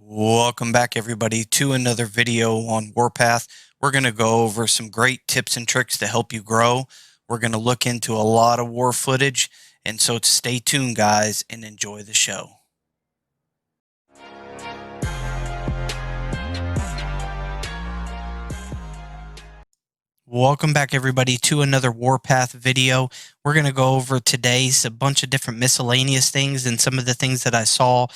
Welcome back, everybody, to another video on Warpath. We're going to go over some great tips and tricks to help you grow. We're going to look into a lot of war footage, and so stay tuned, guys, and enjoy the show. Welcome back, everybody, to another Warpath video. We're going to go over today's a bunch of different miscellaneous things and some of the things that I saw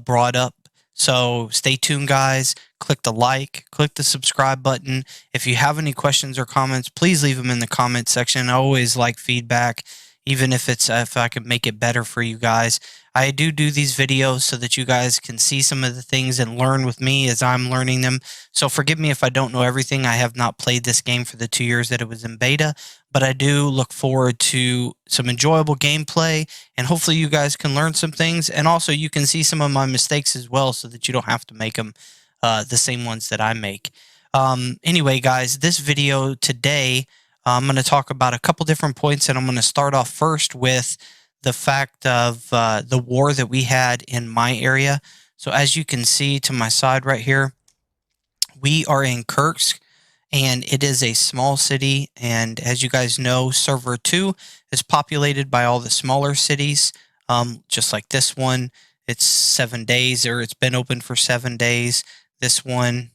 brought up. So stay tuned, guys. Click the like, click the subscribe button. If you have any questions or comments, please leave them in the comment section. I always like feedback, even if it's if I could make it better for you guys. I do these videos so that you guys can see some of the things and learn with me as I'm learning them. So forgive me if I don't know everything. I have not played this game for the 2 years that it was in beta, but I do look forward to some enjoyable gameplay, and hopefully you guys can learn some things, and also you can see some of my mistakes as well so that you don't have to make them the same ones that I make. Anyway, guys, this video today, I'm going to talk about a couple different points, and I'm going to start off first with the fact of the war that we had in my area. So as you can see to my side right here, we are in Kursk, and it is a small city. And as you guys know, server 2 is populated by all the smaller cities, just like this one. It's 7 days, or it's been open for 7 days. This one,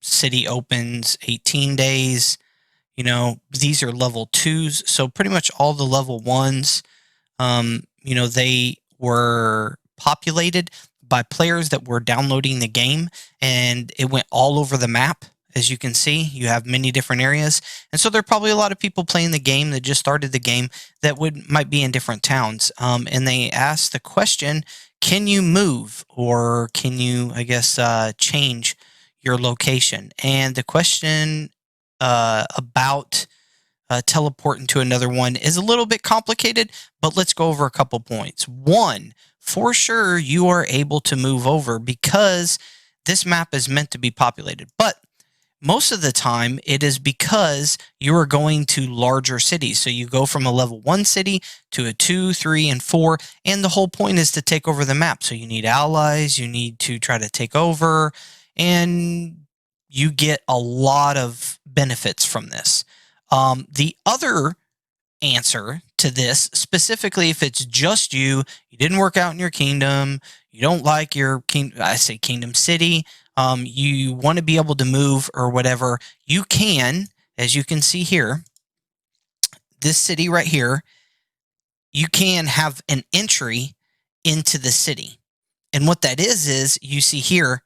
city opens 18 days. You know, these are level 2s. So pretty much all the level 1s, you know, they were populated by players that were downloading the game, and it went all over the map. As you can see, you have many different areas, and so there are probably a lot of people playing the game that just started the game that might be in different towns. And they asked the question, can you move, or can you, I guess, change your location? And the question about teleporting to another one is a little bit complicated, but let's go over a couple points. One, for sure, you are able to move over because this map is meant to be populated. But most of the time, it is because you are going to larger cities. So you go from a level 1 city to a 2, 3, and 4, and the whole point is to take over the map. So you need allies, you need to try to take over, and you get a lot of benefits from this. The other answer to this, specifically if it's just you didn't work out in your kingdom, you don't like your kingdom city, you want to be able to move or whatever, you can, as you can see here, this city right here, you can have an entry into the city. And what that is you see here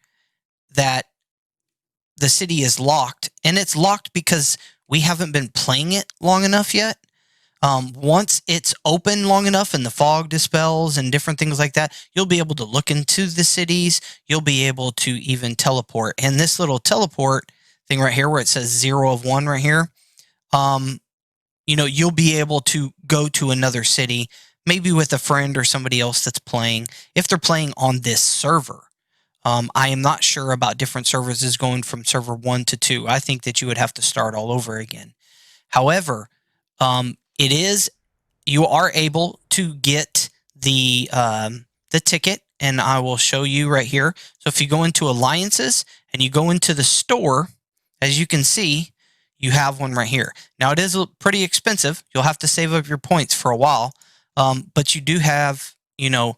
that the city is locked, and it's locked because we haven't been playing it long enough yet. Once it's open long enough and the fog dispels and different things like that, you'll be able to look into the cities. You'll be able to even teleport. And this little teleport thing right here where it says 0 of 1 right here, you know, you'll be able to go to another city, maybe with a friend or somebody else that's playing, if they're playing on this server. I am not sure about different servers going from server 1 to 2. I think that you would have to start all over again. However, you are able to get the ticket, and I will show you right here. So if you go into alliances and you go into the store, as you can see, you have one right here. Now it is pretty expensive. You'll have to save up your points for a while, but you do have, you know,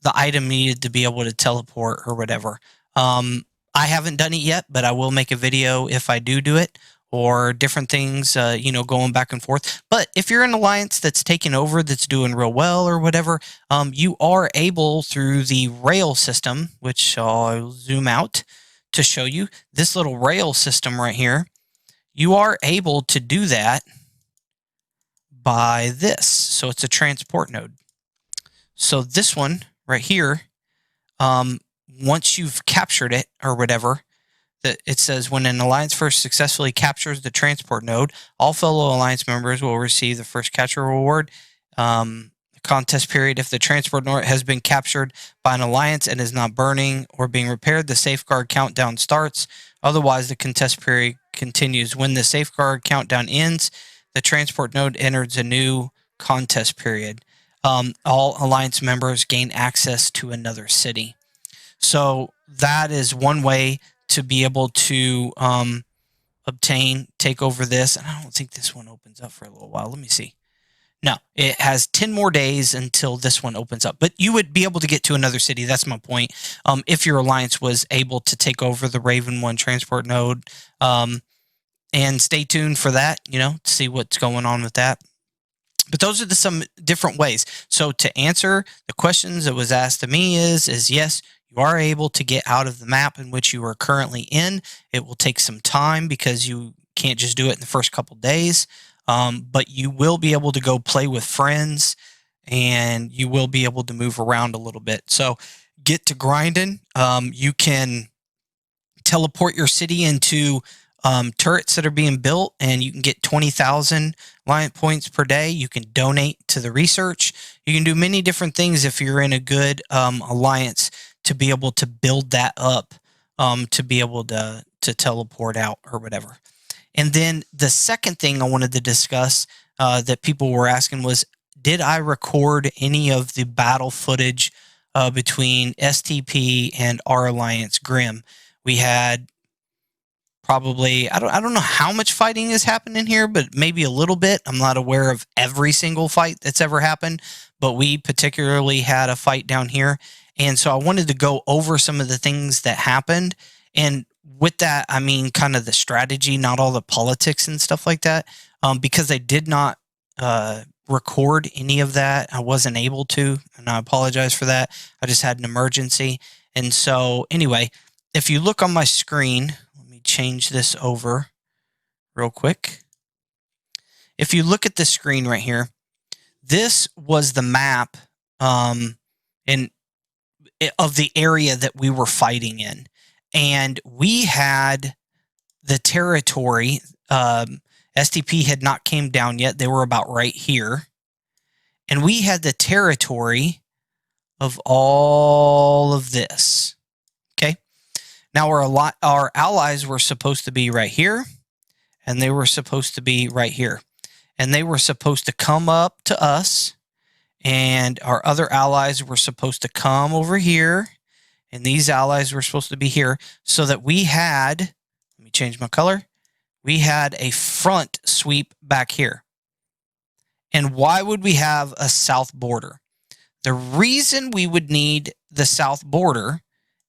the item needed to be able to teleport or whatever. I haven't done it yet, but I will make a video if I do it, or different things, you know, going back and forth. But if you're an alliance that's taking over, that's doing real well or whatever, you are able, through the rail system, which I'll zoom out to show you, this little rail system right here, you are able to do that by this. So it's a transport node. So this one right here, once you've captured it or whatever, it says when an alliance first successfully captures the transport node, all fellow alliance members will receive the first capture reward. Contest period, if the transport node has been captured by an alliance and is not burning or being repaired, the safeguard countdown starts. Otherwise, the contest period continues. When the safeguard countdown ends, the transport node enters a new contest period. All alliance members gain access to another city. So that is one way to be able to take over this. And I don't think this one opens up for a little while. Let me see. No, it has 10 more days until this one opens up. But you would be able to get to another city. That's my point. If your alliance was able to take over the Raven 1 transport node. And stay tuned for that, to see what's going on with that. But those are some different ways. So to answer the questions that was asked to me is yes, you are able to get out of the map in which you are currently in. It will take some time because you can't just do it in the first couple days. But you will be able to go play with friends, and you will be able to move around a little bit. So get to grinding. You can teleport your city into turrets that are being built, and you can get 20,000 alliance points per day. You can donate to the research. You can do many different things if you're in a good alliance to be able to build that up, to be able to teleport out or whatever. And then the second thing I wanted to discuss that people were asking was, did I record any of the battle footage between STP and our alliance Grim? We had probably, I don't know how much fighting has happened in here, but maybe a little bit. I'm not aware of every single fight that's ever happened, but we particularly had a fight down here. And so I wanted to go over some of the things that happened. And with that, I mean kind of the strategy, not all the politics and stuff like that, because I did not record any of that. I wasn't able to, and I apologize for that. I just had an emergency. And so anyway, if you look on my screen, let me change this over real quick. If you look at the screen right here, this was the map of the area that we were fighting in. And we had the territory. STP had not came down yet. They were about right here. And we had the territory of all of this. Okay. Now our allies were supposed to be right here, and they were supposed to be right here. And they were supposed to come up to us, and our other allies were supposed to come over here, and these allies were supposed to be here, so that we had, let me change my color, we had a front sweep back here. And why would we have a south border? The reason we would need the south border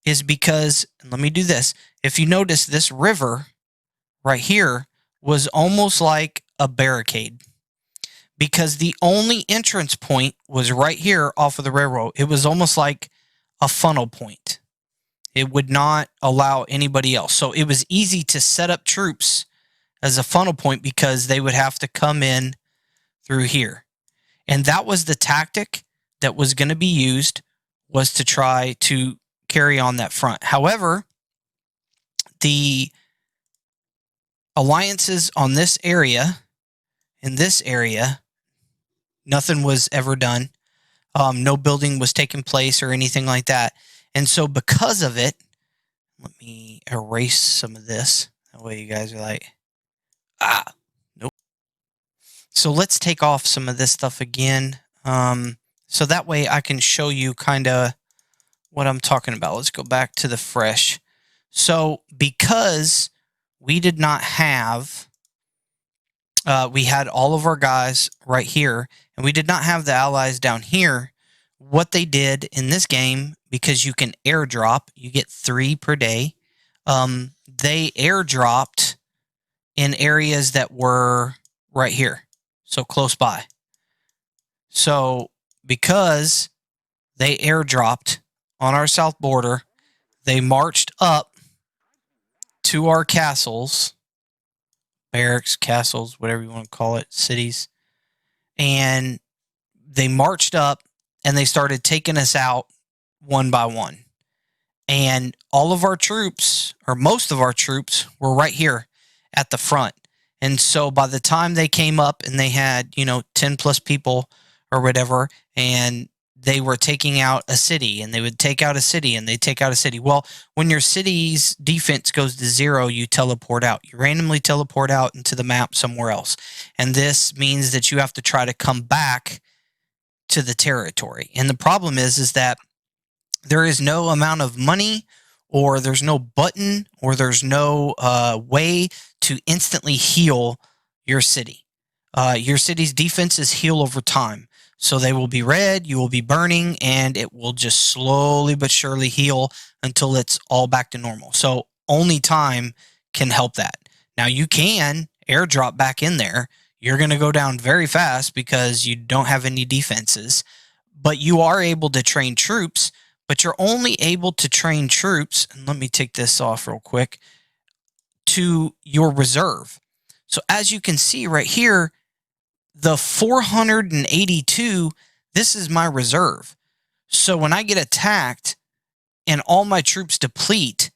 is because, and let me do this, if you notice, this river right here was almost like a barricade, because the only entrance point was right here off of the railroad. It was almost like a funnel point. It would not allow anybody else. So it was easy to set up troops as a funnel point because they would have to come in through here. And that was the tactic that was going to be used, was to try to carry on that front. However, the alliances on this area, in this area, nothing was ever done. No building was taking place or anything like that. And so because of it, let me erase some of this. That way you guys are like, nope. So let's take off some of this stuff again. So that way I can show you kind of what I'm talking about. Let's go back to the fresh. So because we did not have, we had all of our guys right here, and we did not have the allies down here. What they did in this game, because you can airdrop, you get 3 per day. They airdropped in areas that were right here, so close by. So because they airdropped on our south border, they marched up to our castles, barracks, castles, whatever you want to call it, cities, and they marched up and they started taking us out one by one. And all of our troops, or most of our troops, were right here at the front. And so by the time they came up and they had, 10 plus people or whatever, and they were taking out a city, and they would take out a city, and they take out a city. Well, when your city's defense goes to 0, you teleport out. You randomly teleport out into the map somewhere else. And this means that you have to try to come back to the territory. And the problem is that there is no amount of money or there's no button, or there's no way to instantly heal your city. Your city's defenses heal over time. So they will be red, you will be burning, and it will just slowly but surely heal until it's all back to normal. So only time can help that. Now you can airdrop back in there. You're going to go down very fast because you don't have any defenses, but you are able to train troops, but you're only able to train troops, and let me take this off real quick, to your reserve. So as you can see right here, the 482, this is my reserve. So when I get attacked and all my troops deplete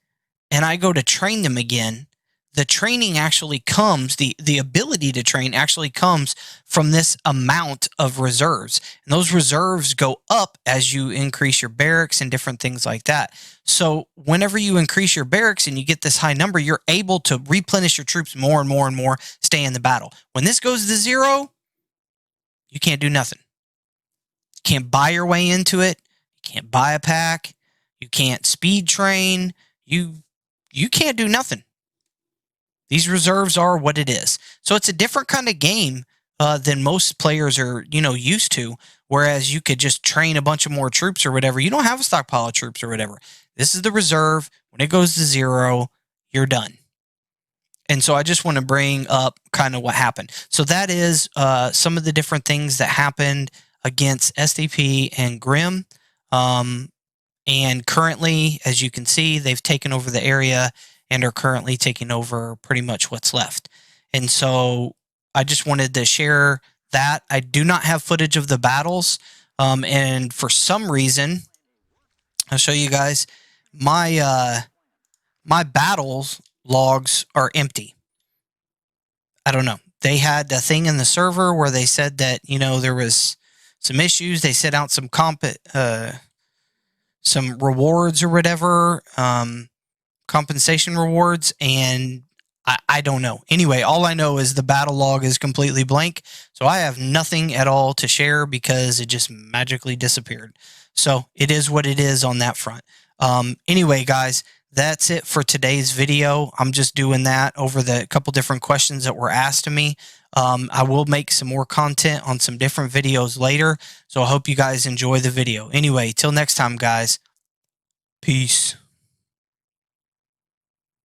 and I go to train them again, the training actually comes, the ability to train actually comes from this amount of reserves. And those reserves go up as you increase your barracks and different things like that. So whenever you increase your barracks and you get this high number, you're able to replenish your troops more and more and more, stay in the battle. When this goes to 0, you can't do nothing. You can't buy your way into it. You can't buy a pack. You can't speed train. You can't do nothing. These reserves are what it is. So it's a different kind of game than most players are, used to. Whereas you could just train a bunch of more troops or whatever. You don't have a stockpile of troops or whatever. This is the reserve. When it goes to 0, you're done. And so I just want to bring up kind of what happened. So that is some of the different things that happened against SDP and Grim. And currently, as you can see, they've taken over the area and are currently taking over pretty much what's left. And so I just wanted to share that. I do not have footage of the battles. And for some reason, I'll show you guys, my battles logs are empty. I don't know. They had a thing in the server where they said that, there was some issues. They set out some rewards or whatever, compensation rewards, and I don't know. Anyway, all I know is the battle log is completely blank, so I have nothing at all to share because it just magically disappeared. So it is what it is on that front. Anyway, guys, that's it for today's video. I'm just doing that over the couple different questions that were asked to me. I will make some more content on some different videos later, so I hope you guys enjoy the video. Anyway, till next time, guys. Peace.